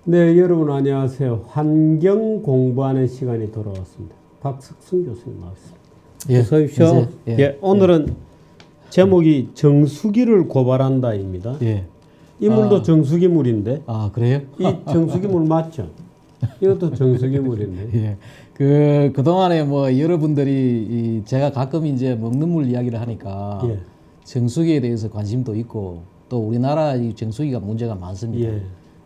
네, 여러분 안녕하세요. 환경 공부하는 시간이 돌아왔습니다. 박석순 교수님 나왔습니다. 예, 어서 오십시오. 오늘은 제목이 정수기를 고발한다입니다. 이 물도 정수기물인데. 아, 그래요? 이 정수기물 맞죠? 이것도 정수기물인데. 그동안에 뭐 여러분들이 제가 가끔 이제 먹는 물 이야기를 하니까 정수기에 대해서 관심도 있고 또 우리나라 이 정수기가 문제가 많습니다.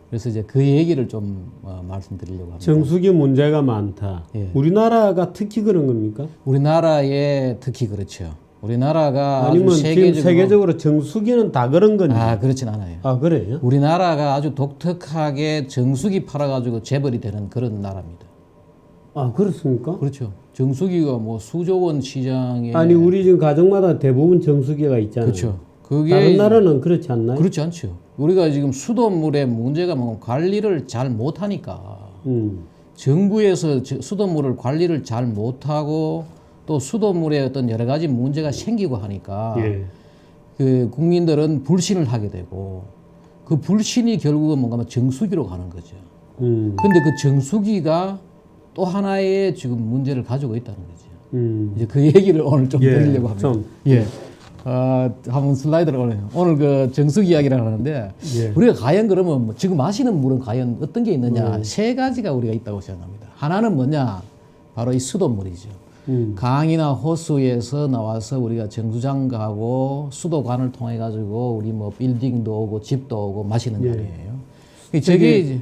그래서 이제 그 얘기를 좀 말씀드리려고 합니다. 정수기 문제가 많다. 우리나라가 특히 그런 겁니까? 우리나라에 특히 그렇죠. 우리나라가 아니면 아주 지금 세계적으로 정수기는 다 그런 건지? 아, 그렇진 않아요. 아, 그래요? 우리나라가 아주 독특하게 정수기 팔아가지고 재벌이 되는 그런 나라입니다. 아, 그렇습니까? 그렇죠. 정수기가 뭐 수조 원 시장에 아니, 우리 지금 가정마다 대부분 정수기가 있잖아요. 그렇죠. 그게 다른 나라는 그렇지 않나요? 그렇지 않죠. 우리가 지금 수돗물의 문제가 뭐 관리를 잘 못하니까 정부에서 수돗물을 관리를 잘 못하고 또 수돗물에 어떤 여러 가지 문제가 생기고 하니까 그 국민들은 불신을 하게 되고 그 불신이 결국은 뭔가 하면 정수기로 가는 거죠. 근데 그 정수기가 또 하나의 지금 문제를 가지고 있다는 거죠. 이제 그 얘기를 오늘 좀 드리려고 합니다. 한번 슬라이드를 올려요. 오늘 그 정수기 이야기를 하는데 우리가 과연 그러면 뭐 지금 마시는 물은 과연 어떤 게 있느냐? 세 가지가 우리가 있다고 생각합니다. 하나는 뭐냐? 바로 이 수돗물이죠. 강이나 호수에서 나와서 우리가 정수장 가고 수도관을 통해 가지고 우리 뭐 빌딩도 오고 집도 오고 마시는 물이에요. 저게 이제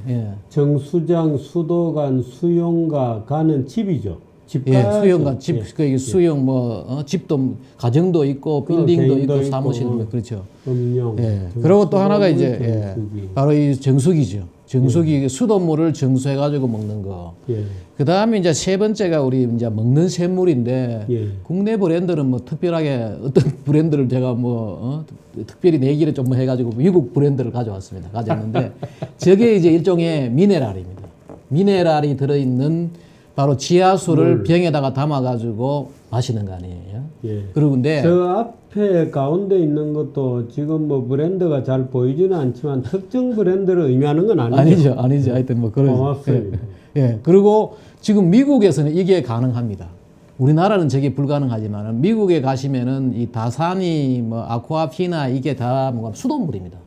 정수장, 수도관, 수용가 가는 집이죠. 수용관, 집, 수용 집도 가정도 있고 빌딩도 있고 사무실도 그렇죠. 음용. 그리고 또 하나가 이제 바로 이 정수기죠. 정수기 수돗물을 정수해 가지고 먹는 거. 그다음에 이제 세 번째가 우리 이제 먹는 샘물인데 국내 브랜드는 뭐 특별하게 어떤 브랜드를 제가 특별히 내기를 좀 해가지고 미국 브랜드를 가져왔는데 저게 이제 일종의 미네랄입니다. 미네랄이 들어있는 바로 지하수를 병에다가 담아가지고 마시는 거 아니에요? 그런데 저 앞에 가운데 있는 것도 지금 뭐 브랜드가 잘 보이지는 않지만 특정 브랜드를 의미하는 건 아니죠? 아니죠. 하여튼 뭐 그런. 고맙습니다. 그리고 지금 미국에서는 이게 가능합니다. 우리나라는 저게 불가능하지만 미국에 가시면은 이 다산이 뭐 아쿠아피나 이게 다 뭔가 수돗물입니다.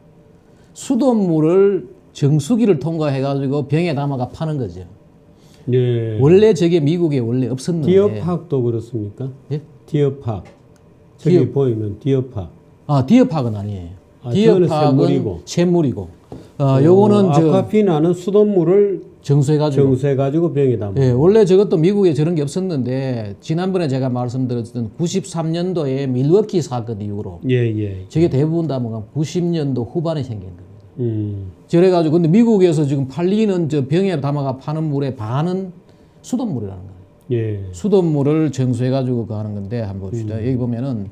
수돗물을 정수기를 통과해가지고 병에 담아가 파는 거죠. 원래 저게 미국에 원래 없었는데. 디어팍도 그렇습니까? 디어팍. 저기 보이면 디어팍. 아, 디어팍은 아니에요. 디어팍은 샘물이고. 요거는 아쿠아피나는 수돗물을 정수해가지고 병에 담아. 원래 저것도 미국에 저런 게 없었는데 지난번에 제가 말씀드렸던 93년도에 밀워키 사건 이후로 저게 대부분 다 뭔가 90년도 후반에 생긴 겁니다. 저래가지고 근데 미국에서 지금 팔리는 저 병에 담아가 파는 물의 반은 수돗물이라는 거예요. 수돗물을 정수해가지고 그 하는 건데 한번 봅시다. 여기 보면은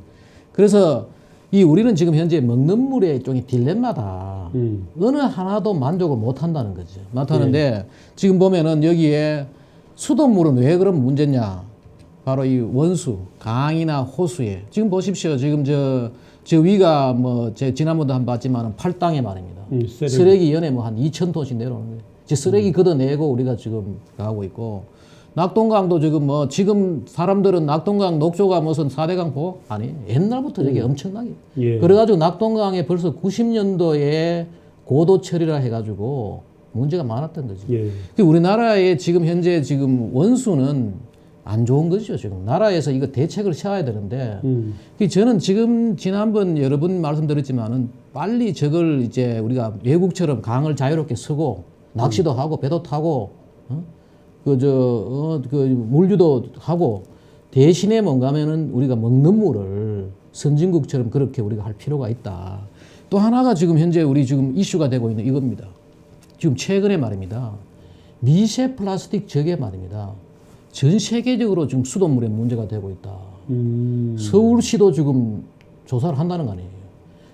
그래서 이 우리는 지금 현재 먹는 물의 일종의 딜레마다 어느 하나도 만족을 못 한다는 거죠. 못하는데 지금 보면은 여기에 수돗물은 왜 그런 문제냐? 바로 이 원수, 강이나 호수에 지금 보십시오. 지금 저 위가 제 지난번도 한번 봤지만은 팔당에 말입니다. 쓰레기 연에 뭐 한 2,000톤씩 내려오는 거예요. 쓰레기 걷어내고 우리가 지금 가고 있고 낙동강도 지금 사람들은 낙동강 녹조가 무슨 4대강 보호? 아니, 옛날부터 저게 엄청나게. 그래가지고 낙동강에 벌써 90년도에 고도 처리라 해가지고 문제가 많았던 거죠. 우리나라의 지금 현재 지금 원수는 안 좋은 거죠. 지금 나라에서 이거 대책을 세워야 되는데 저는 지금 지난번 여러 번 말씀드렸지만은 빨리 저걸 이제 우리가 외국처럼 강을 자유롭게 쓰고 낚시도 하고 배도 타고 물류도 하고 대신에 뭔가 하면은 우리가 먹는 물을 선진국처럼 그렇게 우리가 할 필요가 있다. 또 하나가 지금 현재 우리 지금 이슈가 되고 있는 이겁니다. 지금 최근에 말입니다. 미세 플라스틱 저게 말입니다. 전 세계적으로 지금 수돗물에 문제가 되고 있다. 서울시도 지금 조사를 한다는 거 아니에요.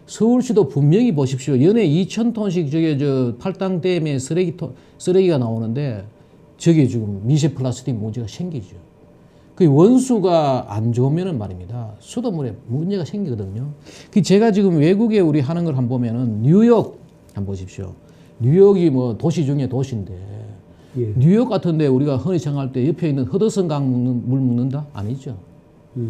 서울시도 분명히 보십시오. 연에 2,000톤씩 저게 팔당댐에 쓰레기가 나오는데 저게 지금 미세 플라스틱 문제가 생기죠. 그 원수가 안 좋으면은 말입니다. 수돗물에 문제가 생기거든요. 제가 지금 외국에 우리 하는 걸 한번 보면은 뉴욕 한번 보십시오. 뉴욕이 뭐 도시 중에 도시인데 예. 뉴욕 같은데 우리가 흔히 생각할 때 옆에 있는 허드슨 강 물 먹는다? 아니죠.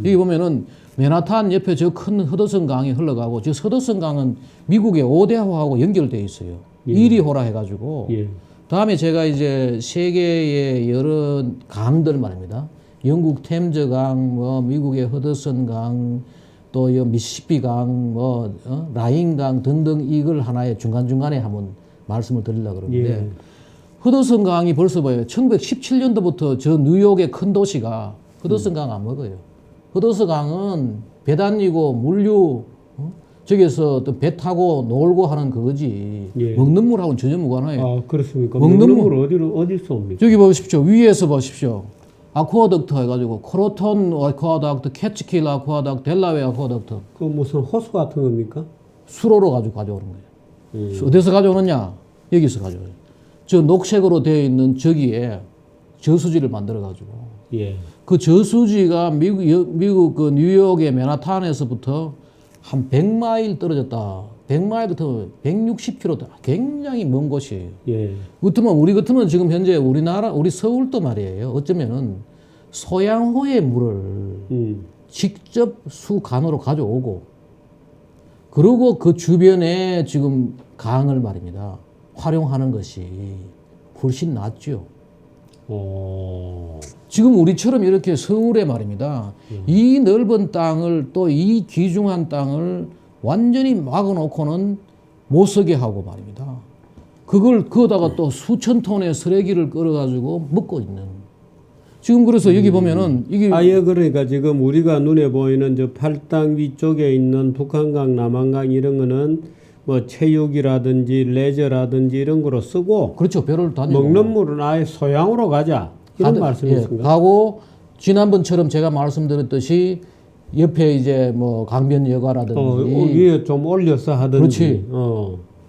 여기 보면은 맨하탄 옆에 저 큰 허드슨 강이 흘러가고 저 허드슨 강은 미국의 5대 호하고 연결되어 있어요. 예. 1위 호라 해가지고. 예. 다음에 제가 이제 세계의 여러 강들 말입니다. 영국 템즈 강, 뭐 미국의 허드슨 강, 또 미시시피 강, 뭐 라인 강 등등 이걸 하나의 중간중간에 한번 말씀을 드리려고 그러는데 예. 허드슨 강이 벌써 뭐예요? 1917년도부터 저 뉴욕의 큰 도시가 허드슨 강 안 먹어요. 허드슨 강은 배 다니고 물류 저기서 또 배 타고 놀고 하는 그거지. 예. 먹는 물하고는 전혀 무관해요. 아, 그렇습니까? 먹는 먹는 물 어디서 옵니까? 저기 보십시오. 위에서 보십시오. 아쿠아덕트 해가지고 크로톤 아쿠아덕트, 캐치킬 아쿠아덕트, 델라웨어 아쿠아덕트 그 무슨 호수 같은 겁니까? 수로로 가져오는 거예요. 어디서 가져오느냐? 여기서 가져와요. 저 녹색으로 되어 있는 저기에 저수지를 만들어가지고 예. 그 저수지가 미국 그 뉴욕의 맨하탄에서부터 한 100마일 떨어졌다. 100마일 같으면 160km. 굉장히 먼 곳이에요. 예. 우리 같으면 지금 현재 우리 서울도 말이에요. 어쩌면은 소양호의 물을 직접 수간으로 가져오고 그리고 그 주변에 지금 강을 말입니다. 활용하는 것이 훨씬 낫죠. 지금 우리처럼 이렇게 서울에 말입니다. 이 넓은 땅을 또 이 귀중한 땅을 완전히 막아놓고는 못 쓰게 하고 말입니다. 그거다가 또 수천 톤의 쓰레기를 끌어가지고 먹고 있는. 지금 그래서 여기 보면은 이게 아예 그러니까 지금 우리가 눈에 보이는 저 팔당 위쪽에 있는 북한강, 남한강 이런 거는 뭐 체육이라든지 레저라든지 이런 거로 쓰고 그렇죠. 배를 다니고 먹는 물은 아예 소양으로 가자 이런 말씀이신가요? 가고 지난번처럼 제가 말씀드렸듯이 옆에 이제 뭐 강변 여가라든지 위에 좀 올려서 하든지. 그렇지.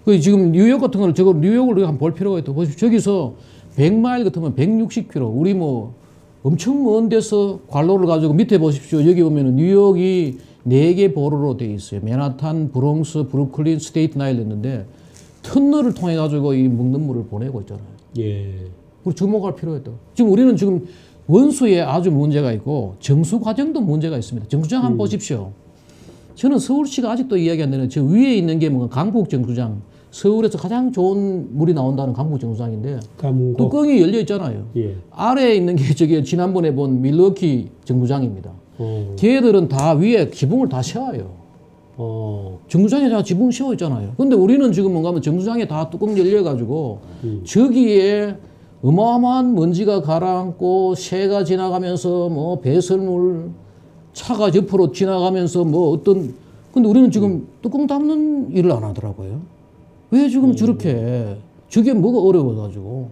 그 지금 뉴욕 같은 거는 저거 뉴욕을 우리가 한번 볼 필요가 있다. 보십시오. 저기서 100마일 같으면 160km. 우리 뭐 엄청 먼 데서 관로를 가지고 밑에 보십시오. 여기 보면은 뉴욕이 4개 보로로 되어 있어요. 맨하탄, 브롱스, 브루클린, 스테이튼 아일랜드인데 터널을 통해 가지고 이 먹는 물을 보내고 있잖아요. 예. 우리 주목할 필요가 있다. 지금 우리는 지금 원수에 아주 문제가 있고 정수 과정도 문제가 있습니다. 정수장 한번 보십시오. 저는 서울시가 아직도 이야기 안 되는 저 위에 있는 게 뭔가 강북 정수장. 서울에서 가장 좋은 물이 나온다는 강북 정수장인데 뚜껑이 열려 있잖아요. 예. 아래에 있는 게 저기 지난번에 본 밀워키 정수장입니다. 걔들은 다 위에 지붕을 다 씌워요. 정수장에 다 지붕 씌워 있잖아요. 근데 우리는 지금 뭔가 하면 정수장에 다 뚜껑 열려가지고 저기에 어마어마한 먼지가 가라앉고 새가 지나가면서 뭐 배설물 차가 옆으로 지나가면서 뭐 어떤 근데 우리는 지금 뚜껑 닫는 일을 안 하더라고요. 왜 지금 저렇게 저게 뭐가 어려워가지고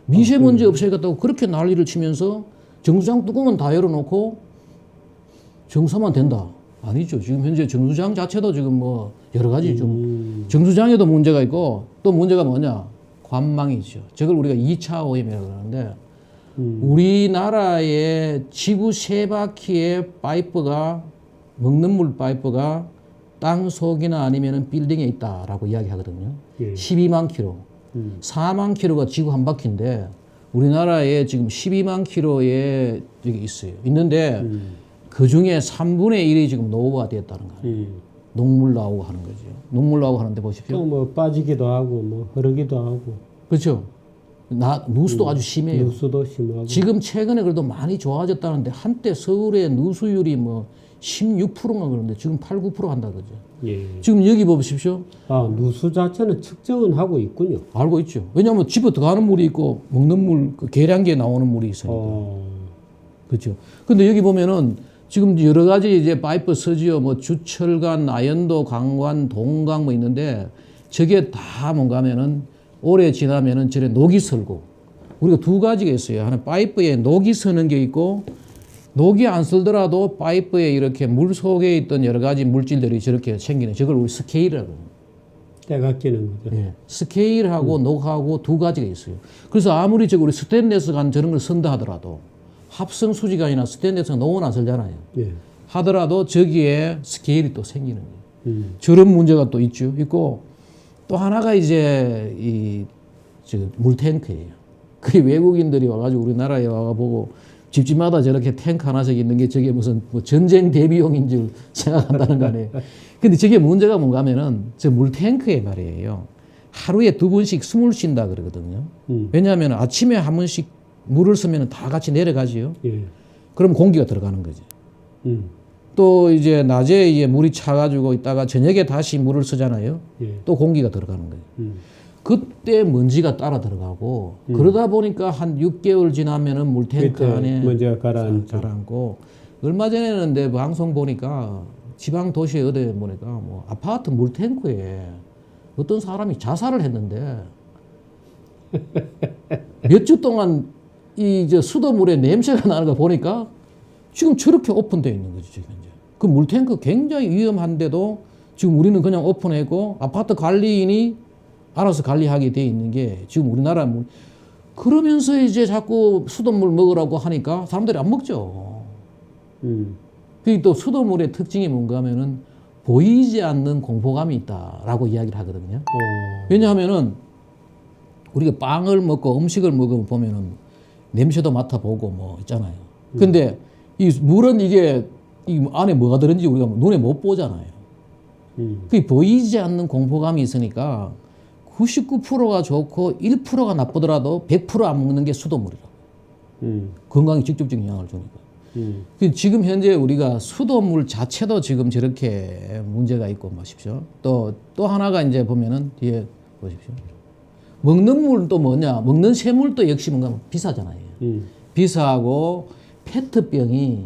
미세먼지 없애겠다고 그렇게 난리를 치면서 정수장 뚜껑은 다 열어놓고 정서만 된다. 아니죠. 지금 현재 정수장 자체도 지금 뭐 여러 가지 좀 정수장에도 문제가 있고 또 문제가 뭐냐? 관망이죠. 저걸 우리가 2차 오염이라고 하는데 우리나라의 지구 세 바퀴의 파이프가 먹는 물 파이프가 땅 속이나 아니면은 빌딩에 있다라고 이야기하거든요. 예. 12만 킬로. 4만 킬로가 지구 한 바퀴인데 우리나라에 지금 12만 킬로에 여기 있어요. 있는데 그 중에 3분의 1이 지금 노후가 되었다는 거예요. 녹물 나오고 하는 거죠. 녹물 나오고 하는데 보십시오. 또 뭐 빠지기도 하고 뭐 흐르기도 하고. 그렇죠. 누수도 아주 심해요. 누수도 심하고. 지금 최근에 그래도 많이 좋아졌다는데 한때 서울의 누수율이 뭐 16%가 그러는데 지금 8, 9% 한다 그러죠. 예. 지금 여기 보십시오. 아, 누수 자체는 측정은 하고 있군요. 알고 있죠. 왜냐하면 집에 들어가는 물이 있고 먹는 물, 그 계량기에 나오는 물이 있으니까. 그렇죠. 근데 여기 보면은 지금 여러 가지 이제 파이프 서지요, 뭐 주철관, 아연도, 강관, 동강 뭐 있는데 저게 다 뭔가 하면은 오래 지나면은 저래 녹이 설고 우리가 두 가지가 있어요. 하나 파이프에 녹이 서는 게 있고 녹이 안 설더라도 파이프에 이렇게 물 속에 있던 여러 가지 물질들이 저렇게 생기는 저걸 우리 스케일이라고 해요. 때가 끼는 거죠. 예. 스케일하고 녹하고 두 가지가 있어요. 그래서 아무리 우리 스테인레스관 저런 걸 쓴다 하더라도 합성 수지관이나 스테인레스가 녹은 안 설잖아요. 예. 하더라도 저기에 스케일이 또 생기는 거예요. 저런 문제가 또 있고 또 하나가 이제 이 물탱크예요. 그 외국인들이 와가지고 우리나라에 와보고 집집마다 저렇게 탱크 하나씩 있는 게 저게 무슨 뭐 전쟁 대비용인 줄 생각한다는 거 아니에요. 근데 저게 문제가 뭔가 하면은 저 물탱크에 말이에요. 하루에 2번씩 숨을 쉰다 그러거든요. 왜냐하면 아침에 한 번씩 물을 쓰면 다 같이 내려가지요. 예. 그럼 공기가 들어가는 거지. 또 이제 낮에 이제 물이 차가지고 있다가 저녁에 다시 물을 쓰잖아요. 예. 또 공기가 들어가는 거예요. 그때 먼지가 따라 들어가고 그러다 보니까 한 6개월 지나면은 물탱크 안에 먼지가 가라앉고. 얼마 전에는 내 방송 보니까 지방 도시에 어디 보니까 뭐 아파트 물탱크에 어떤 사람이 자살을 했는데 몇 주 동안 이 수도물에 냄새가 나는 거 보니까 지금 저렇게 오픈되어 있는 거죠, 지금 이제. 그 물탱크 굉장히 위험한데도 지금 우리는 그냥 오픈했고 아파트 관리인이 알아서 관리하게 돼 있는 게 지금 우리나라 물. 그러면서 이제 자꾸 수돗물 먹으라고 하니까 사람들이 안 먹죠. 그리고 또 수돗물의 특징이 뭔가 하면은 보이지 않는 공포감이 있다라고 이야기를 하거든요. 왜냐하면은 우리가 빵을 먹고 음식을 먹으면 보면은 냄새도 맡아보고 뭐 있잖아요. 근데 이 물은 이게 이 안에 뭐가 들은지 우리가 눈에 못 보잖아요. 그 보이지 않는 공포감이 있으니까 99%가 좋고 1%가 나쁘더라도 100% 안 먹는 게 수돗물이라고. 건강에 직접적인 영향을 주니까. 지금 현재 우리가 수돗물 자체도 지금 저렇게 문제가 있고 보십시오. 또 하나가 이제 보면은 뒤에 보십시오. 먹는 물도 뭐냐? 먹는 샘물도 역시 뭔가 비싸잖아요. 비싸고 페트병이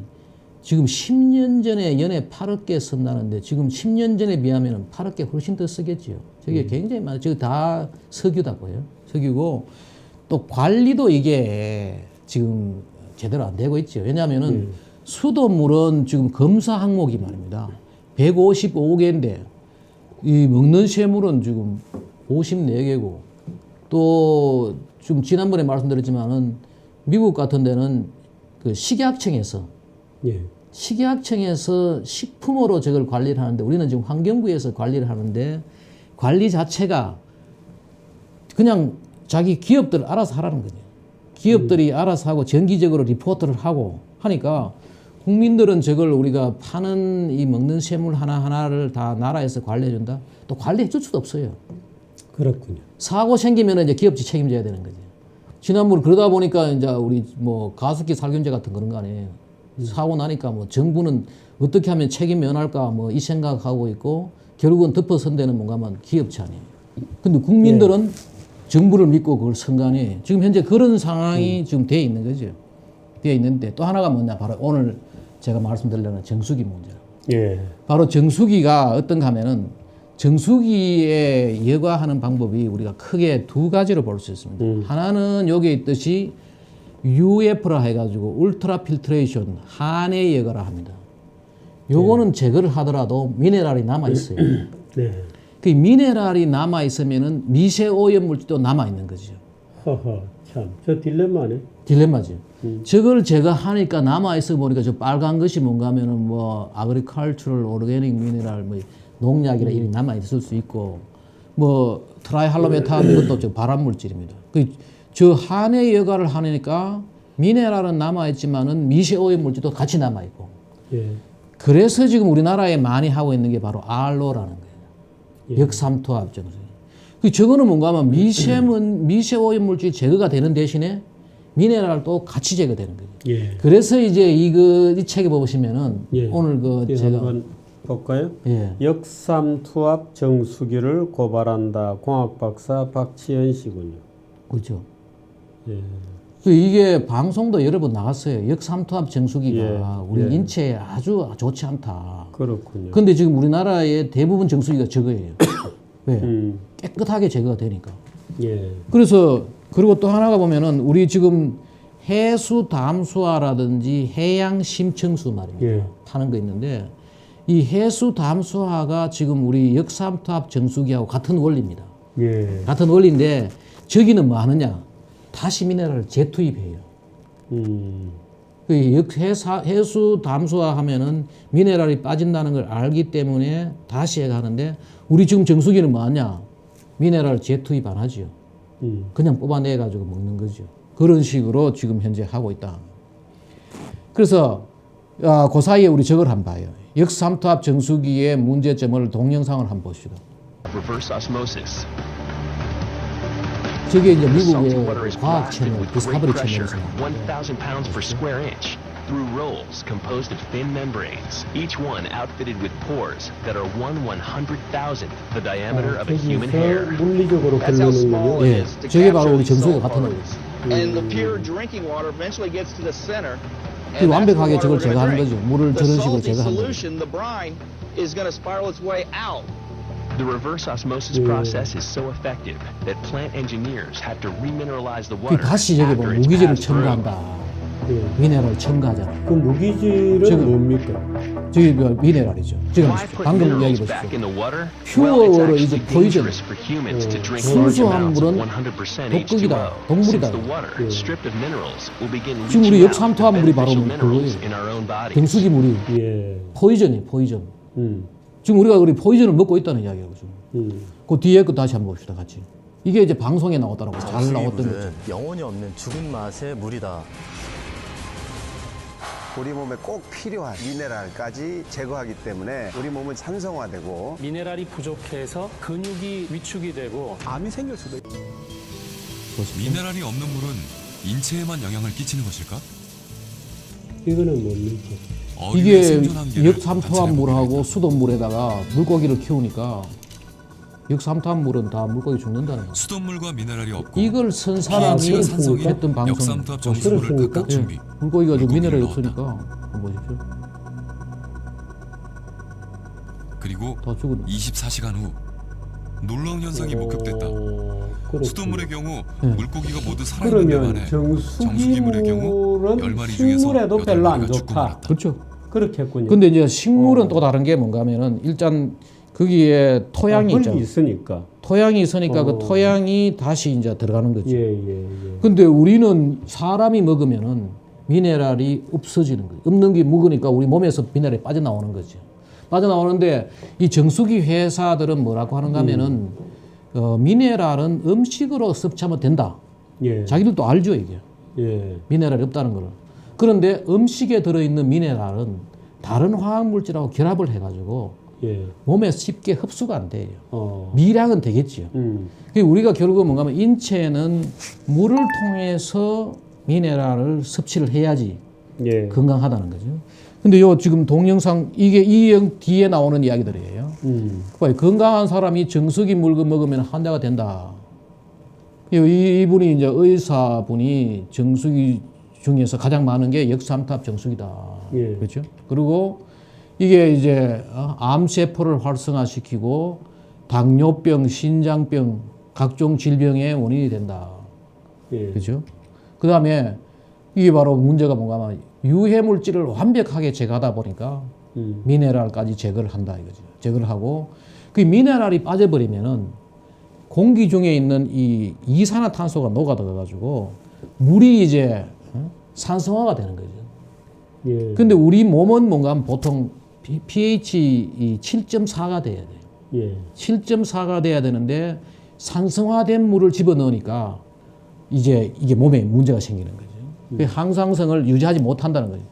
지금 10년 전에 연에 8억개 쓴다는데 지금 10년 전에 비하면 8억개 훨씬 더 쓰겠지요. 저게 굉장히 많아요. 저게 다 석유다고요. 석유고 또 관리도 이게 지금 제대로 안 되고 있죠. 왜냐하면은 수돗물은 지금 검사 항목이 말입니다. 155개인데 이 먹는 샘물은 지금 54개고 또 지금 지난번에 말씀드렸지만은 미국 같은 데는 그 식약청에서 식약청에서 식품으로 저걸 관리를 하는데 우리는 지금 환경부에서 관리를 하는데 관리 자체가 그냥 자기 기업들 알아서 하라는 거죠. 기업들이 알아서 하고 정기적으로 리포트를 하고 하니까 국민들은 저걸 우리가 파는 이 먹는 샘물 하나하나를 다 나라에서 관리해준다? 또 관리해 줄 수도 없어요. 그렇군요. 사고 생기면 이제 기업체 책임져야 되는 거죠. 지난번 그러다 보니까 이제 우리 뭐 가습기 살균제 같은 그런 거 아니에요. 사고 나니까 뭐 정부는 어떻게 하면 책임 면할까 뭐 이 생각하고 있고 결국은 덮어선 데는 뭔가만 기업체 아니에요. 근데 국민들은 정부를 믿고 그걸 선관위 지금 현재 그런 상황이 지금 돼 있는 거죠. 돼 있는데 또 하나가 뭐냐 바로 오늘 제가 말씀드리려는 정수기 문제. 바로 정수기가 어떤가 하면은 정수기에 여과하는 방법이 우리가 크게 두 가지로 볼 수 있습니다. 하나는 여기 있듯이 UF라 해가지고 울트라 필트레이션 한해 여과라 합니다. 요거는 제거를 하더라도 미네랄이 남아 있어요. 그 미네랄이 남아 있으면은 미세 오염 물질도 남아 있는 거죠. 참, 저 딜레마네. 딜레마죠. 저걸 제거하니까 남아 있어 보니까 저 빨간 것이 뭔가 하면은 뭐 아그리컬처럴 오르게닉 미네랄 뭐 농약이나 이런 남아 있을 수 있고 뭐 트라이할로메탄 이것도 저 발암 물질입니다. 저 한해 여과를 하니까 미네랄은 남아 있지만은 미세 오염 물질도 같이 남아 있고. 그래서 지금 우리나라에 많이 하고 있는 게 바로 알로라는 거예요. 역삼투압 정수. 저거는 뭔가 하면 미세 오염 물질 제거가 되는 대신에 미네랄도 같이 제거되는 거예요. 그래서 이제 이 책에 보시면은 오늘 제가 한번 볼까요? 역삼투압 정수기를 고발한다. 공학박사 박치현 씨군요. 그렇죠. 이게 방송도 여러 번 나갔어요. 역삼투압 정수기가 우리 인체에 아주 좋지 않다. 그렇군요. 근데 지금 우리나라의 대부분 정수기가 저거예요. 왜? 깨끗하게 제거가 되니까. 그래서 그리고 또 하나가 보면은 우리 지금 해수 담수화라든지 해양 심층수 말입니다. 파는 거 있는데 이 해수 담수화가 지금 우리 역삼투압 정수기하고 같은 원리입니다. 같은 원리인데 저기는 뭐 하느냐? 다시 미네랄을 재투입해요. 해수 담수화 하면은 미네랄이 빠진다는 걸 알기 때문에 다시 하는데 우리 지금 정수기는 뭐 하냐? 미네랄 재투입 안 하죠. 그냥 뽑아내 가지고 먹는 거죠. 그런 식으로 지금 현재 하고 있다. 그래서 그 사이에 우리 저걸 한번 봐요. 역삼투압 정수기의 문제점을 동영상을 한번 봅시다. Reverse osmosis. 저게 이제 Salty 미국의 water is 과학 blasted 채널, with great 디스커버리 pressure, 채널에서 1,000 pounds per square inch, through rolls composed of thin membranes, each one outfitted with pores that are 1/100,000th the diameter of a human hair. 물리적으로 That's how small it 예, is to 저게 바로 capture 우리 these 정수기와 salt 같은 particles. And the pure drinking water eventually gets to the center. 그 And that's the 완벽하게 water 저걸 we're gonna 제거하는 drink. 거죠. 물을 The 저런 식으로 salty 제거하는 거죠. solution, the brine, is going to spiral its way out. The reverse osmosis process is so effective that plant engineers have to remineralize the 그 water 다시 저기 after 보면 it's 무기질을 passed through. 첨가한다. 예. 미네랄을 첨가하잖아요. 그 무기질은 지금- 뭡니까? 저기 미네랄이죠. 지금 Why put 방금 이야기 minerals back 보십시오. in the water? Pure Well, it's water is actually a poison. dangerous for humans to drink 순수한 large amounts of 물은 100% 독극이다, H2O. 독물이다. Since the water, stripped of minerals, will begin 지금 우리 leaching out the 역삼투압 물이 바로 beneficial minerals 그거예요. in our own bodies. 정수기 물이 예. 포이전이에요, 포이전. 지금 우리가 우리 포이전을 먹고 있다는 이야기예요. 지금. 그 뒤에 거 다시 한번 봅시다, 같이. 이게 이제 방송에 나왔더라고. 잘 나왔던 거죠. 정수기물은 영혼이 없는 죽은 맛의 물이다. 우리 몸에 꼭 필요한 미네랄까지 제거하기 때문에 우리 몸은 산성화되고 미네랄이 부족해서 근육이 위축이 되고 암이 생길 수도 있고. 미네랄이 없는 물은 인체에만 영향을 끼치는 것일까? 이거는 뭡니까? 어류의 이게 생존 한계를 역삼투압 관찰해 물하고 보겠다. 수돗물에다가 물고기를 키우니까 역삼투압 물은 다 물고기 죽는다는 거죠. 수돗물과 미네랄이 없고 이걸 선 사람이 pH가 산성인 했던 방송. 역삼투압 정수물을 그렇습니까? 각각 준비. 물고기가 좀 미네랄이 물고기를 없으니까 한번 보십시오. 그리고 다 죽었네. 24시간 후 놀라운 현상이 목격됐다. 그렇군요. 수돗물의 경우 네. 물고기가 모두 살아있는데 그러면 반해 정수기물은 10마리 중에서 식물에도 별로 안 8마리가 죽고 좋다. 말았다. 그렇죠. 그렇겠군요. 근데 이제 식물은 또 다른 게 뭔가면은 일단 거기에 토양이 있죠. 흙이 있으니까. 토양이 있으니까 그 토양이 다시 이제 들어가는 거죠. 예. 근데 우리는 사람이 먹으면은 미네랄이 없어지는 거예요. 없는 게 먹으니까 우리 몸에서 미네랄이 빠져나오는 거죠. 빠져나오는데 이 정수기 회사들은 뭐라고 하는가 하면은 미네랄은 음식으로 섭취하면 된다. 예. 자기들도 알죠, 이게. 예. 미네랄이 없다는 걸. 그런데 음식에 들어있는 미네랄은 다른 화학물질하고 결합을 해가지고 예. 몸에 쉽게 흡수가 안 돼요. 어. 미량은 되겠죠. 우리가 결국은 뭔가 하면 인체는 물을 통해서 미네랄을 섭취를 해야지 예. 건강하다는 거죠. 근데 요 지금 동영상 이게 이 뒤에 나오는 이야기들이에요. 봐요. 건강한 사람이 정수기 물 먹으면 환자가 된다. 이분이 이제 의사분이 정수기 중에서 가장 많은 게 역삼투압 정수기다. 예. 그렇죠? 그리고 이게 이제 암세포를 활성화시키고 당뇨병, 신장병, 각종 질병의 원인이 된다. 예. 그렇죠? 그 다음에 이게 바로 문제가 뭔가 하면 유해물질을 완벽하게 제거하다 보니까 미네랄까지 제거를 한다 이거죠. 제거를 하고 그 미네랄이 빠져버리면은 공기 중에 있는 이 이산화탄소가 녹아들어가지고 물이 이제 산성화가 되는 거죠. 예. 근데 우리 몸은 뭔가 하면 보통 pH 7.4가 돼야 돼요. 예. 7.4가 돼야 되는데 산성화된 물을 집어넣으니까 이제 이게 몸에 문제가 생기는 거죠. 그 항상성을 유지하지 못한다는 거죠.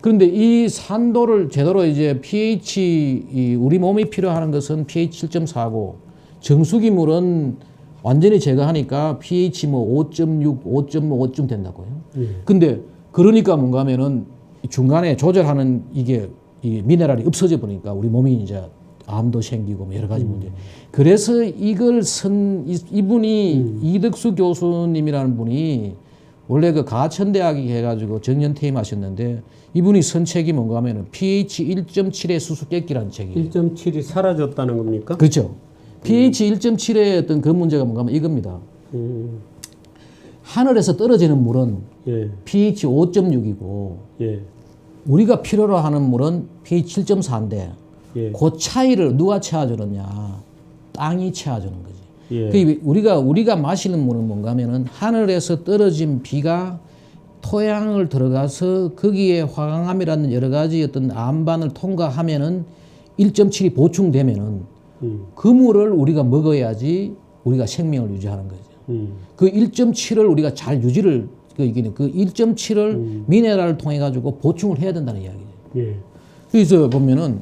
그런데 이 산도를 제대로 이제 pH 우리 몸이 필요한 것은 pH 7.4고 정수기 물은 완전히 제거하니까 pH 뭐 5.6, 5.5쯤 된다고요. 근데 그러니까 뭔가 하면은 중간에 조절하는 이게 이 미네랄이 없어져 버리니까 우리 몸이 이제 암도 생기고 뭐 여러 가지 문제. 그래서 이걸 이분이 이덕수 교수님이라는 분이 원래 그 가천대학이 해가지고 정년퇴임 하셨는데 이분이 쓴 책이 뭔가 하면은 pH 1.7의 수수께끼라는 책이에요. 1.7이 사라졌다는 겁니까? 그렇죠. pH 1.7의 어떤 그 문제가 뭔가 하면 이겁니다. 하늘에서 떨어지는 물은 예. pH 5.6이고 예. 우리가 필요로 하는 물은 pH 7.4인데 예. 그 차이를 누가 채워주느냐? 땅이 채워주는 거지. 예. 그 우리가 마시는 물은 뭔가 하면은 하늘에서 떨어진 비가 토양을 들어가서 거기에 화강암이라는 여러 가지 어떤 암반을 통과하면은 1.7이 보충되면은 그 물을 우리가 먹어야지 우리가 생명을 유지하는 거죠. 그 1.7을 우리가 잘 유지를 그 1.7을 미네랄을 통해 가지고 보충을 해야 된다는 이야기죠. 예. 그래서 보면은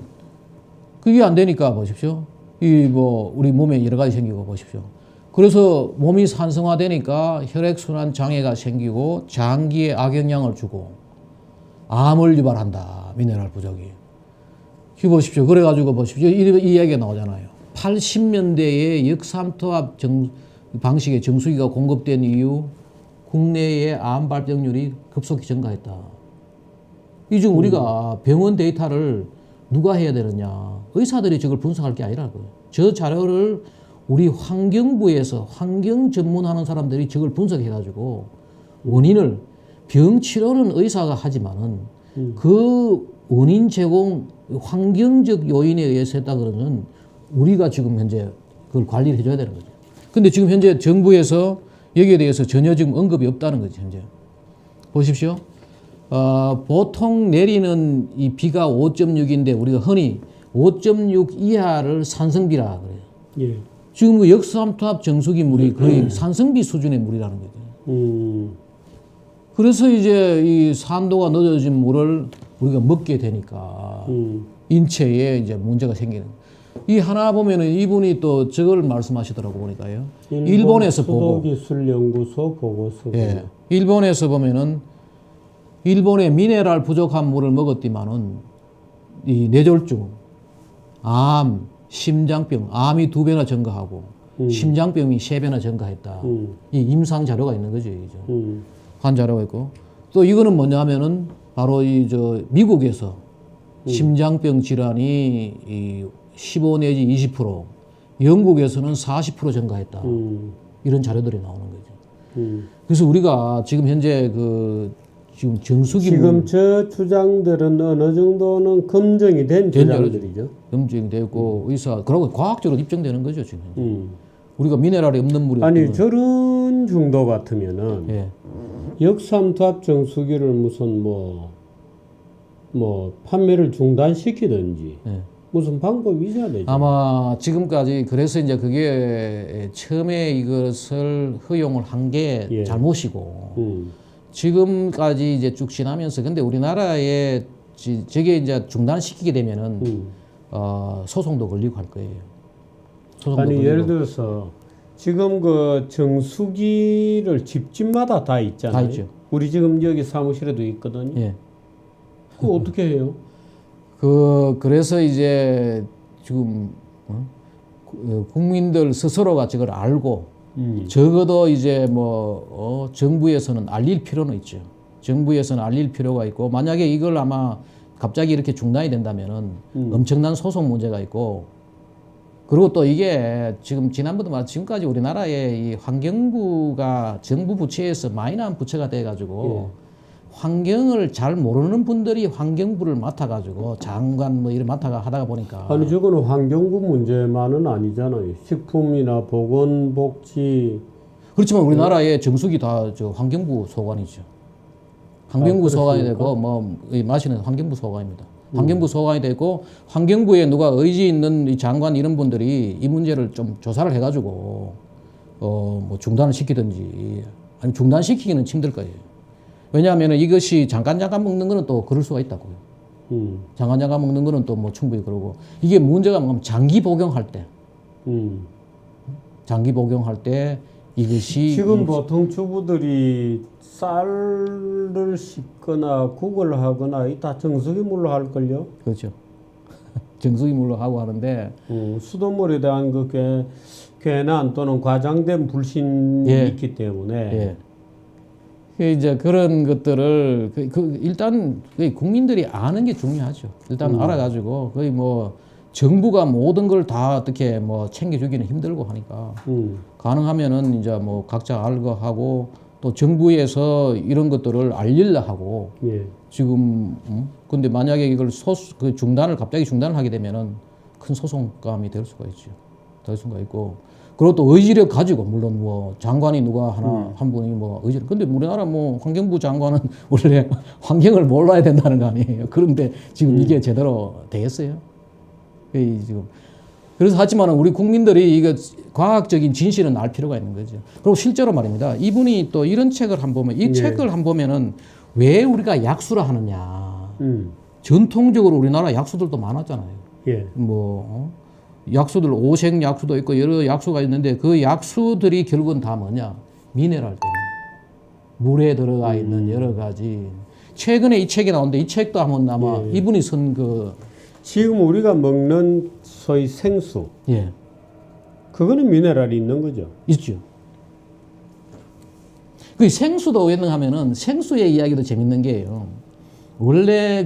그게 안 되니까 보십시오. 이 뭐 우리 몸에 여러 가지 생기고 보십시오. 그래서 몸이 산성화되니까 혈액순환 장애가 생기고 장기에 악영향을 주고 암을 유발한다. 미네랄 부족이. 이 보십시오. 그래가지고 보십시오. 이 이야기가 나오잖아요. 80년대에 역삼투압 방식의 정수기가 공급된 이후 국내의 암 발병률이 급속히 증가했다. 이 중 우리가 병원 데이터를 누가 해야 되느냐. 의사들이 저걸 분석할 게 아니라고요. 저 자료를 우리 환경부에서 환경 전문하는 사람들이 저걸 분석해가지고 원인을 병 치료는 의사가 하지만은 그 원인 제공 환경적 요인에 의해서 했다 그러면 우리가 지금 현재 그걸 관리를 해줘야 되는 거죠. 근데 지금 현재 정부에서 여기에 대해서 전혀 지금 언급이 없다는 거죠, 현재. 보십시오. 보통 내리는 이 비가 5.6인데 우리가 흔히 5.6 이하를 산성비라 그래요. 예. 지금 그 역삼투압 정수기 물이 거의 산성비 수준의 물이라는 거죠. 그래서 이제 이 산도가 늦어진 물을 우리가 먹게 되니까 인체에 이제 문제가 생기는. 이 하나 보면은 이분이 또 저걸 말씀하시더라고 보니까요. 일본에서 보고. 수도기술연구소 보고서. 예. 일본에서 보면은 일본의 미네랄 부족한 물을 먹었지만은 이 뇌졸중, 암, 심장병, 암이 2배나 증가하고 심장병이 3배나 증가했다. 이 임상 자료가 있는 거죠, 이제. 한 자료가 있고 또 이거는 뭐냐면은 바로 이 미국에서 심장병 질환이 이 15 내지 20%, 영국에서는 40% 증가했다. 이런 자료들이 나오는 거죠. 그래서 우리가 지금 현재 지금 정수기 지금 저 주장들은 어느 정도는 검증이 된 주장들이죠. 검증이 되고 의사 그러고 과학적으로 입증되는 거죠 지금. 우리가 미네랄이 없는 물이 아니 없으면. 저런 정도 같으면은 예. 역삼투압 정수기를 무슨 뭐 판매를 중단시키든지 예. 무슨 방법이 있어야 되죠. 아마 지금까지 그래서 이제 그게 처음에 이것을 허용을 한 게 예. 잘못이고 지금까지 이제 쭉 지나면서 근데 우리나라에 저게 이제 중단시키게 되면은 소송도 걸리고 할 거예요. 소송도 아니 걸리고. 예를 들어서 지금 그 정수기를 집집마다 다 있잖아요. 다 있죠. 우리 지금 여기 사무실에도 있거든요. 예. 그거 어떻게 해요? 그래서 이제 지금 국민들 스스로가 저걸 알고 적어도 이제 정부에서는 알릴 필요는 있죠. 정부에서는 알릴 필요가 있고 만약에 이걸 아마 갑자기 이렇게 중단이 된다면은 엄청난 소송 문제가 있고 그리고 또 이게 지금 지난번도 말 지금까지 우리나라의 이 환경부가 정부 부처에서 마이너한 부처가 돼가지고 환경을 잘 모르는 분들이 환경부를 맡아가지고 장관 이런 하다가 보니까 아니 저거는 환경부 문제만은 아니잖아요. 식품이나 보건복지. 그렇지만 우리나라의 정수기 다 환경부 소관이죠. 환경부 소관이 되고 이 마시는 환경부 소관입니다. 환경부 소관이 되고 환경부에 누가 의지 있는 이 장관 이런 분들이 이 문제를 좀 조사를 해가지고 중단을 시키든지 아니 중단시키기는 힘들 거예요. 왜냐하면 이것이 잠깐 먹는 거는 또 그럴 수가 있다고요. 잠깐 먹는 거는 또 충분히 그러고 이게 문제가 뭐냐면 장기 복용할 때 이것이 지금 보통 주부들이 쌀을 씻거나 국을 하거나 다 정수기 물로 할걸요? 그렇죠. 정수기 물로 하고 하는데 수돗물에 대한 괜한 또는 과장된 불신이 있기 때문에 이제 그런 것들을 일단 국민들이 아는 게 중요하죠. 일단 알아가지고 거의 정부가 모든 걸 다 어떻게 챙겨주기는 힘들고 하니까 가능하면은 이제 각자 알고 하고 또 정부에서 이런 것들을 알리려 하고 지금 근데 만약에 이걸 갑자기 중단을 하게 되면은 큰 소송감이 될 수가 있죠. 될 수가 있고 그리고 또 의지력 가지고 물론 장관이 누가 한 분이 의지력 근데 우리나라 환경부 장관은 원래 환경을 몰라야 된다는 거 아니에요. 그런데 지금 이게 제대로 되겠어요? 지금 그래서 하지만 우리 국민들이 이거 과학적인 진실은 알 필요가 있는 거죠. 그리고 실제로 말입니다. 이분이 또 이런 책을 한 보면 이 책을 한 보면은 왜 우리가 약수를 하느냐. 전통적으로 우리나라 약수들도 많았잖아요. 예. 뭐 약수들 오색 약수도 있고 여러 약수가 있는데 그 약수들이 결국은 다 뭐냐? 미네랄 때문에. 물에 들어가 있는 여러 가지. 최근에 이 책이 나오는데 이 책도 한번 아마 이분이 쓴 그 지금 우리가 먹는 소위 생수, 예. 그거는 미네랄이 있는 거죠. 있죠. 그 생수도 왜 하면은 생수의 이야기도 재밌는 게요. 원래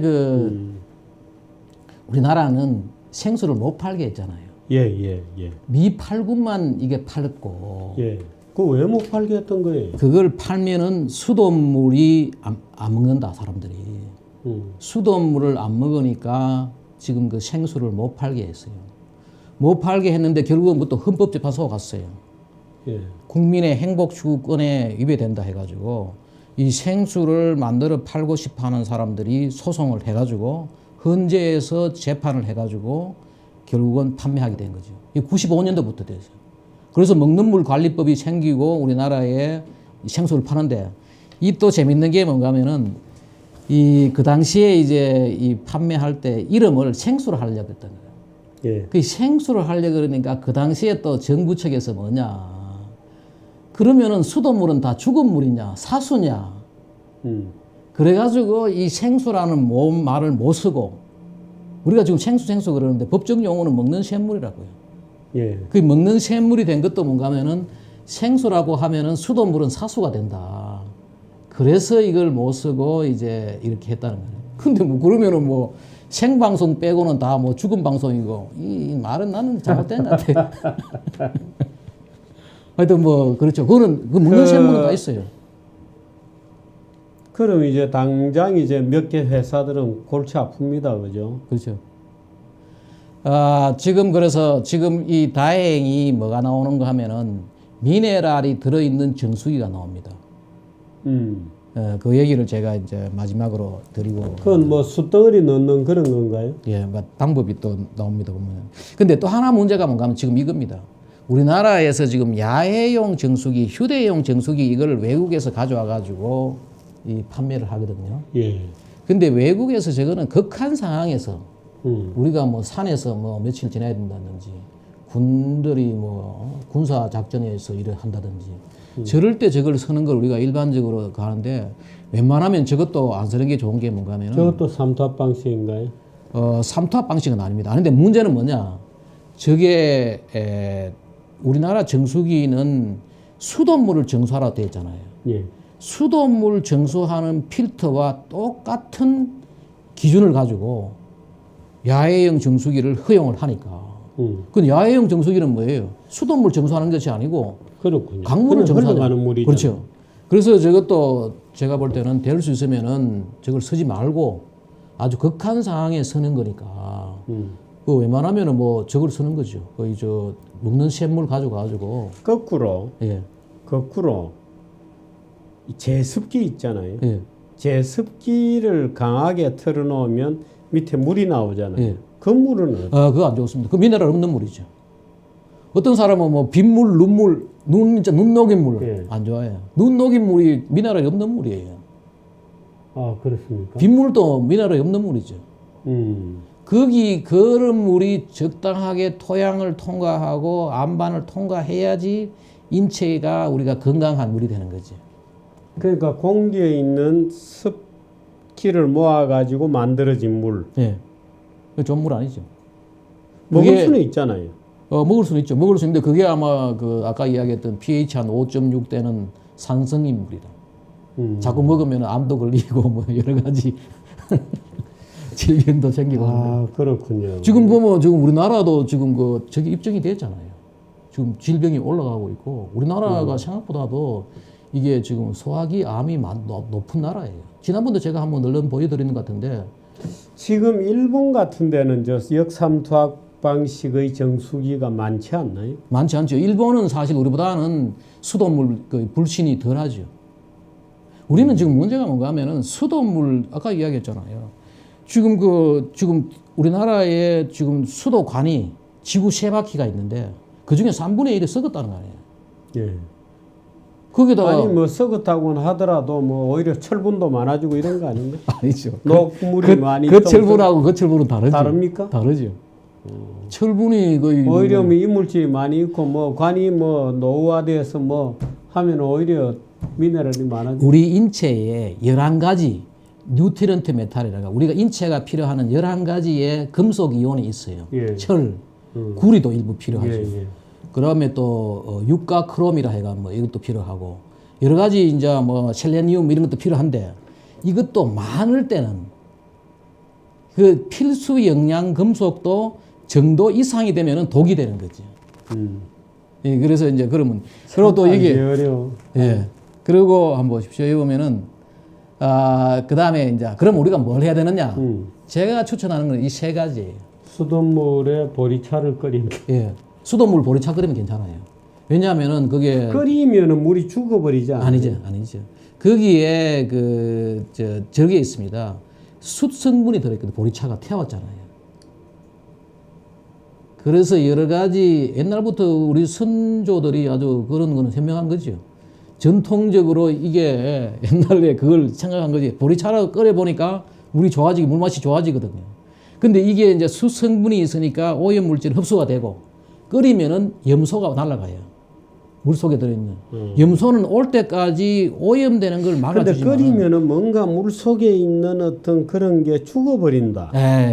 우리나라는 생수를 못 팔게 했잖아요. 예. 미팔군만 이게 팔았고. 예. 그거 왜 못 팔게 했던 거예요? 그걸 팔면은 수돗물이 안 먹는다 사람들이. 수돗물을 안 먹으니까 지금 그 생수를 못 팔게 했어요. 못 팔게 했는데 결국은 또 헌법재판소 갔어요. 예. 국민의 행복 추구권에 위배된다 해가지고 이 생수를 만들어 팔고 싶어하는 사람들이 소송을 해가지고 헌재에서 재판을 해가지고 결국은 판매하게 된 거죠. 이게 95년도부터 됐어요. 그래서 먹는 물 관리법이 생기고 우리나라에 생수를 파는데 이 또 재밌는 게 뭔가 하면은 그 당시에 이제 이 판매할 때 이름을 생수로 하려고 했던 거예요. 예. 그 생수를 하려고 그러니까 그 당시에 또 정부 측에서 뭐냐. 그러면은 수돗물은 다 죽은 물이냐, 사수냐. 그래가지고 이 생수라는 말을 못 쓰고 우리가 지금 생수 그러는데 법적 용어는 먹는 샘물이라고요. 예. 그 먹는 샘물이 된 것도 뭔가 하면은 생수라고 하면은 수돗물은 사수가 된다. 그래서 이걸 못 쓰고 이제 이렇게 했다는 거예요. 근데 뭐 그러면은 뭐 생방송 빼고는 다 뭐 죽은 방송이고 이 말은 나는 잘못된 것 같아. 하여튼 뭐 그렇죠. 그거는 그 먹는 샘물은 다 있어요. 그럼 이제 당장 이제 몇 개 회사들은 골치 아픕니다. 그죠? 그렇죠. 지금 그래서 지금 이 다행히 뭐가 나오는 거 하면은 미네랄이 들어있는 정수기가 나옵니다. 그 얘기를 제가 이제 마지막으로 드리고. 그건 뭐 숯덩어리 넣는 그런 건가요? 예, 뭐 방법이 또 나옵니다 보면. 근데 또 하나 문제가 뭔가 하면 지금 이겁니다. 우리나라에서 지금 야외용 정수기, 휴대용 정수기 이걸 외국에서 가져와 가지고 이 판매를 하거든요. 예. 근데 외국에서 저거는 극한 상황에서 우리가 뭐 산에서 뭐 며칠 지내야 된다든지 군들이 뭐 군사 작전에서 일을 한다든지 저럴 때 저걸 쓰는 걸 우리가 일반적으로 가는데 웬만하면 저것도 안 쓰는 게 좋은 게 뭔가 하면은 저것도 삼투압 방식인가요? 삼투압 방식은 아닙니다. 근데 문제는 뭐냐? 저게 우리나라 정수기는 수돗물을 정수하라고 되어 있잖아요. 예. 수돗물 정수하는 필터와 똑같은 기준을 가지고 야외용 정수기를 허용을 하니까. 근데 야외용 정수기는 뭐예요? 수돗물 정수하는 것이 아니고 그렇군요. 강물을 정수하는 물이죠. 그렇죠. 그래서 저것도 제가 볼 때는 될 수 있으면은 저걸 쓰지 말고 아주 극한 상황에 쓰는 거니까. 그 웬만하면은 뭐 저걸 쓰는 거죠. 거의 저 먹는 샘물 가지고. 거꾸로 예. 이 제습기 있잖아요. 예. 제습기를 강하게 틀어놓으면 밑에 물이 나오잖아요. 예. 그 물은 그거 안 좋습니다. 그 미네랄 없는 물이죠. 어떤 사람은 뭐 빗물, 눈물, 눈 녹인 물 안 좋아해요. 눈 녹인 물이 미네랄이 없는 물이에요. 그렇습니까? 빗물도 미네랄이 없는 물이죠. 거기 그런 물이 적당하게 토양을 통과하고 안반을 통과해야지 인체가 우리가 건강한 물이 되는 거죠. 그러니까 공기에 있는 습기를 모아가지고 만들어진 물. 예. 그 좋은 물 아니죠. 먹을 수는 있잖아요. 먹을 수는 있죠. 먹을 수 있는데 그게 아마 그 아까 이야기했던 pH 한 5.6 되는 산성인 물이다. 자꾸 먹으면 암도 걸리고 뭐 여러 가지 질병도 생기고. 그렇군요. 지금 보면 지금 우리나라도 지금 저기 입증이 됐잖아요. 지금 질병이 올라가고 있고 우리나라가 생각보다도 이게 지금 소화기 암이 높은 나라예요. 지난번도 제가 한번 얼른 보여드리는 것 같은데 지금 일본 같은 데는 저 역삼투압 방식의 정수기가 많지 않나요? 많지 않죠. 일본은 사실 우리보다는 수돗물 그 불신이 덜하죠. 우리는 지금 문제가 뭔가 하면은 수돗물 아까 이야기했잖아요. 지금 우리나라의 지금 수도관이 지구 세 바퀴가 있는데 그 중에 3분의 1이 썩었다는 거 아니에요. 예. 거기다가 아니 뭐 썩었다고는 하더라도 뭐 오히려 철분도 많아지고 이런 거 아닌가? 아니죠. 녹물이 많이 그 철분하고 그 철분은 다르죠. 다릅니까? 다르죠. 철분이 거의 오히려 뭐 이물질이 많이 있고 뭐 관이 뭐 노후화돼서 뭐 하면 오히려 미네랄이 많아지고. 우리 인체에 11가지 뉴트리언트 메탈이라고 우리가 인체가 필요하는 11가지의 금속 이온이 있어요. 예. 철, 구리도 일부 필요하죠. 예, 예. 그다음에 또 육가 크롬이라 해가 뭐 이것도 필요하고 여러 가지 이제 뭐 셀레니움 이런 것도 필요한데 이것도 많을 때는 그 필수 영양 금속도 정도 이상이 되면은 독이 되는 거죠. 예, 그래서 이제 그러면 그리고 또 이게 어려워. 예. 그리고 한번 보십시오. 여기 보면은 그다음에 이제 그럼 우리가 뭘 해야 되느냐? 제가 추천하는 건 이 세 가지예요. 수돗물에 보리차를 끓이면 예. 수돗물 보리차 끓이면 괜찮아요. 왜냐하면은 그게 끓이면은 물이 죽어버리지 않아요? 아니죠. 거기에 저게 있습니다. 숯 성분이 들어있거든요. 보리차가 태웠잖아요. 그래서 여러 가지 옛날부터 우리 선조들이 아주 그런 거는 현명한 거죠. 전통적으로 이게 옛날에 그걸 생각한 거지. 보리차를 끓여보니까 물이 좋아지고 물맛이 좋아지거든요. 근데 이게 이제 숯 성분이 있으니까 오염 물질이 흡수가 되고 끓이면은 염소가 날아가요. 물 속에 들어있는. 염소는 올 때까지 오염되는 걸 근데 막아주지만. 끓이면은 뭔가 물 속에 있는 어떤 그런 게 죽어버린다.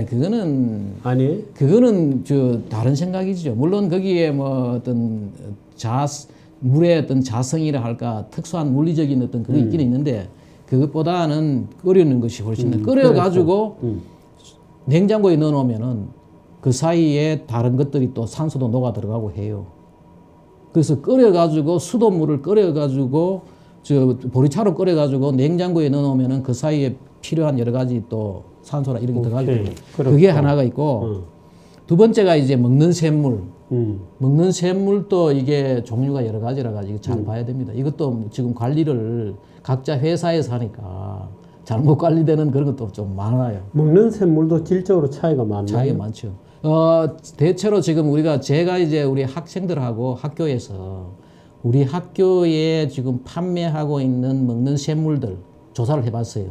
그거는 아니? 그거는 다른 생각이죠. 물론 거기에 뭐 어떤 물의 어떤 자성이라 할까 특수한 물리적인 어떤 그게 있기는 있는데 그것보다는 끓이는 것이 훨씬 더 끓여가지고 냉장고에 넣어놓으면은 그 사이에 다른 것들이 또 산소도 녹아 들어가고 해요. 그래서 끓여가지고 수돗물을 끓여가지고 보리차로 끓여가지고 냉장고에 넣어놓으면은 그 사이에 필요한 여러 가지 또 산소나 이런 게 들어가거든요. 그게 하나가 있고 두 번째가 이제 먹는 샘물. 먹는 샘물도 이게 종류가 여러 가지라 가지고 잘 봐야 됩니다. 이것도 지금 관리를 각자 회사에서 하니까 잘못 관리되는 그런 것도 좀 많아요. 먹는 샘물도 질적으로 차이가 많나요? 차이가 많죠. 대체로 지금 제가 이제 우리 학생들하고 학교에서 우리 학교에 지금 판매하고 있는 먹는 샘물들 조사를 해봤어요.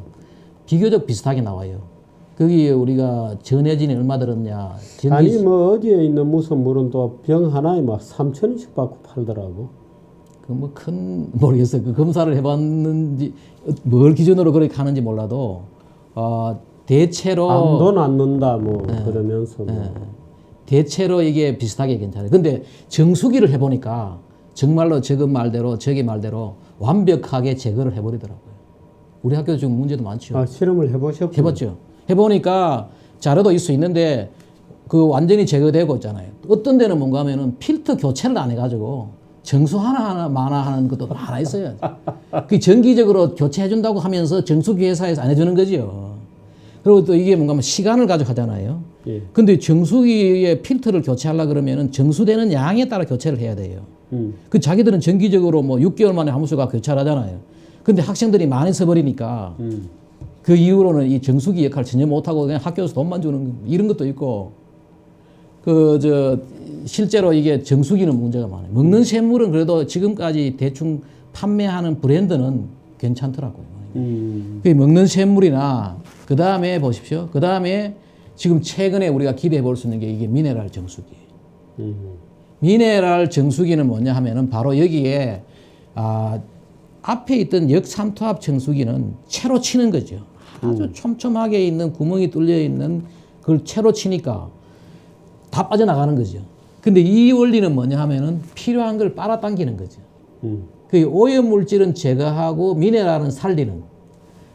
비교적 비슷하게 나와요. 거기 우리가 전해진이 얼마 들었냐. 아니 뭐 어디에 있는 무슨 물은 또 병 하나에 막 3,000원씩 받고 팔더라고. 그 뭐 모르겠어요. 그 검사를 해봤는지 뭘 기준으로 그렇게 하는지 몰라도 대체로 아무도 안 넣는다 뭐 그러면서 대체로 이게 비슷하게 괜찮아요. 근데 정수기를 해보니까 정말로 저기 말대로 완벽하게 제거를 해버리더라고요. 우리 학교 지금 문제도 많죠. 실험을 해보셨군요. 해봤죠. 해보니까 자료도 있을 수 있는데 그 완전히 제거되고 있잖아요. 어떤 데는 뭔가 하면은 필터 교체를 안 해가지고 정수 하나하나 하는 것도 하나 있어요. 그 정기적으로 교체해준다고 하면서 정수기 회사에서 안 해주는 거죠. 그리고 또 이게 뭔가 시간을 가지고 하잖아요. 예. 근데 정수기의 필터를 교체하려고 그러면은 정수되는 양에 따라 교체를 해야 돼요. 그 자기들은 정기적으로 뭐 6개월 만에 한 번씩 교체를 하잖아요. 근데 학생들이 많이 써버리니까 그 이후로는 이 정수기 역할을 전혀 못하고 그냥 학교에서 돈만 주는 이런 것도 있고 실제로 이게 정수기는 문제가 많아요. 먹는 샘물은 그래도 지금까지 대충 판매하는 브랜드는 괜찮더라고요. 그 먹는 샘물이나 그 다음에 보십시오. 그 다음에 지금 최근에 우리가 기대해 볼 수 있는 게 이게 미네랄 정수기. 미네랄 정수기는 뭐냐 하면은 바로 여기에 앞에 있던 역삼투압 정수기는 채로 치는 거죠. 아주 촘촘하게 있는 구멍이 뚫려 있는 그걸 채로 치니까 다 빠져나가는 거죠. 근데 이 원리는 뭐냐 하면은 필요한 걸 빨아당기는 거죠. 그 오염 물질은 제거하고 미네랄은 살리는.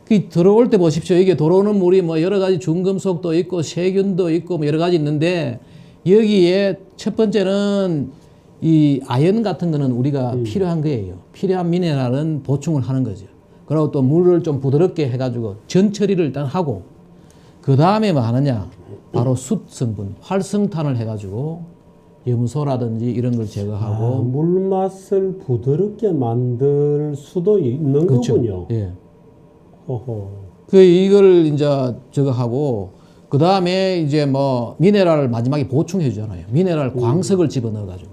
그 들어올 때 보십시오. 이게 들어오는 물이 뭐 여러 가지 중금속도 있고 세균도 있고 뭐 여러 가지 있는데 여기에 첫 번째는 이 아연 같은 거는 우리가 필요한 거예요. 필요한 미네랄은 보충을 하는 거죠. 그리고 또 물을 좀 부드럽게 해가지고 전 처리를 일단 하고 그 다음에 뭐 하느냐 바로 숯 성분 활성탄을 해가지고 염소라든지 이런 걸 제거하고 물맛을 부드럽게 만들 수도 있는 그렇죠. 거군요. 예. 호호. 이걸 이제 저거 하고 그 다음에 이제 뭐 미네랄을 마지막에 보충해 주잖아요. 미네랄 광석을 집어넣어가지고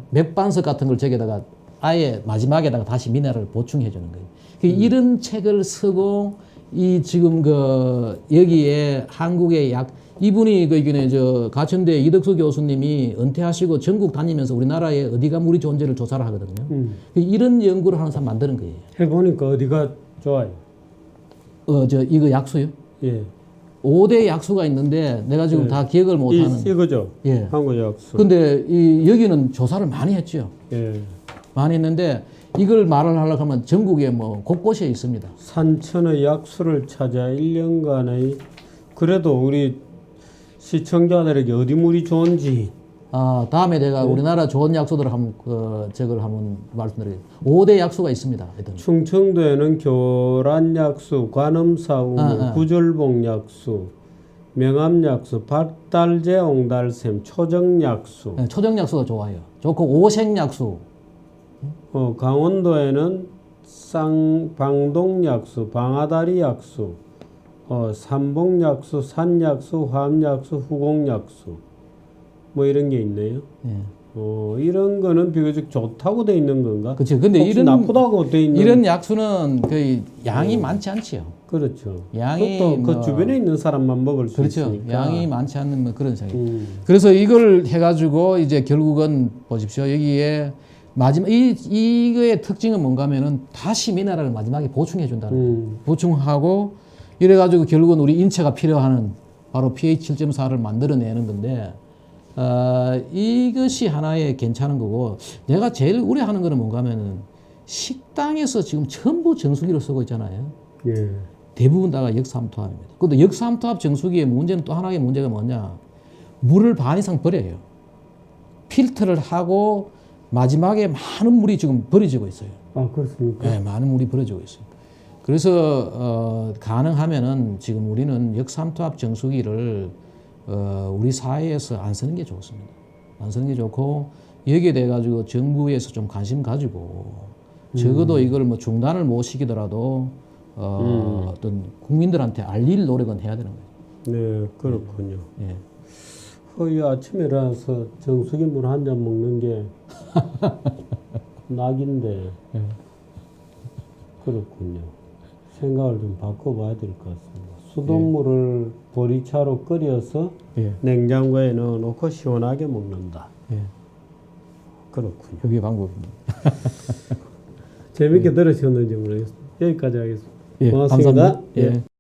맥반석 같은 걸 저기다가 아예 마지막에다가 다시 미네랄을 보충해 주는 거예요. 이런 책을 쓰고 이 지금 그 여기에 한국의 이분이 그 이게 저 가천대 이덕수 교수님이 은퇴하시고 전국 다니면서 우리나라에 어디가 물이 좋은지를 조사를 하거든요. 이런 연구를 하는 사람 만드는 거예요. 해보니까 어디가 좋아요? 이거 약수요? 예. 5대 약수가 있는데 내가 지금 다 기억을 못 하는. 이거죠. 예. 한국 약수. 근데 여기는 조사를 많이 했죠. 예. 많이 했는데 이걸 말을 하려고 하면 전국에 뭐 곳곳에 있습니다. 산천의 약수를 찾아 1년간의 그래도 우리 시청자들에게 어디 물이 좋은지 다음에 내가 우리나라 좋은 약수들을 한번 저걸 한번 말씀드리겠습니다. 5대 약수가 있습니다. 하여튼. 충청도에는 교란 약수, 관음사우물, 구절봉 약수, 명암 약수, 박달재, 옹달샘, 초정 약수. 네, 초정 약수가 좋아요. 좋고 오색 약수. 강원도에는 방동 약수, 방아다리 약수, 삼봉 약수, 산 약수, 화암 약수, 후공 약수. 뭐 이런 게 있네요. 네. 이런 거는 비교적 좋다고 돼 있는 건가? 그렇죠. 근데 혹시 나쁘다고 돼 있는 이런 약수는 거의 양이 많지 않지요. 그렇죠. 양이 그것도 그 뭐- 주변에 있는 사람만 먹을 수 그렇죠. 있으니까. 양이 많지 않는 뭐 그런 상황. 그래서 이걸 해가지고 이제 결국은 보십시오. 여기에 마지막 이거의 특징은 뭔가면은 다시 미네랄을 마지막에 보충해 준다는 거예요. 보충하고 이래가지고 결국은 우리 인체가 필요하는 바로 pH 7.4를 만들어내는 건데. 이것이 하나의 괜찮은 거고, 내가 제일 우려하는 거는 뭔가 하면은 식당에서 지금 전부 정수기를 쓰고 있잖아요. 예. 대부분 다가 역삼투압입니다. 근데 역삼투압 정수기의 문제는 또 하나의 문제가 뭐냐. 물을 반 이상 버려요. 필터를 하고 마지막에 많은 물이 지금 버려지고 있어요. 아, 그렇습니까? 네, 많은 물이 버려지고 있어요. 그래서 가능하면은 지금 우리는 역삼투압 정수기를 우리 사회에서 안 쓰는 게 좋습니다. 안 쓰는 게 좋고 여기에 대해 가지고 정부에서 좀 관심 가지고 적어도 이걸 뭐 중단을 못 시키더라도 어떤 국민들한테 알릴 노력은 해야 되는 거예요. 네, 그렇군요. 예. 이 아침에 일어나서 정수기 물 한 잔 먹는 게 낙인데 그렇군요. 생각을 좀 바꿔봐야 될 것 같습니다. 수돗물을 보리차로 끓여서 예. 냉장고에 넣어놓고 시원하게 먹는다. 예. 그렇군요. 그게 방법입니다. 재밌게 들으셨는지 모르겠습니다. 여기까지 하겠습니다. 예, 고맙습니다. 감사합니다. 예.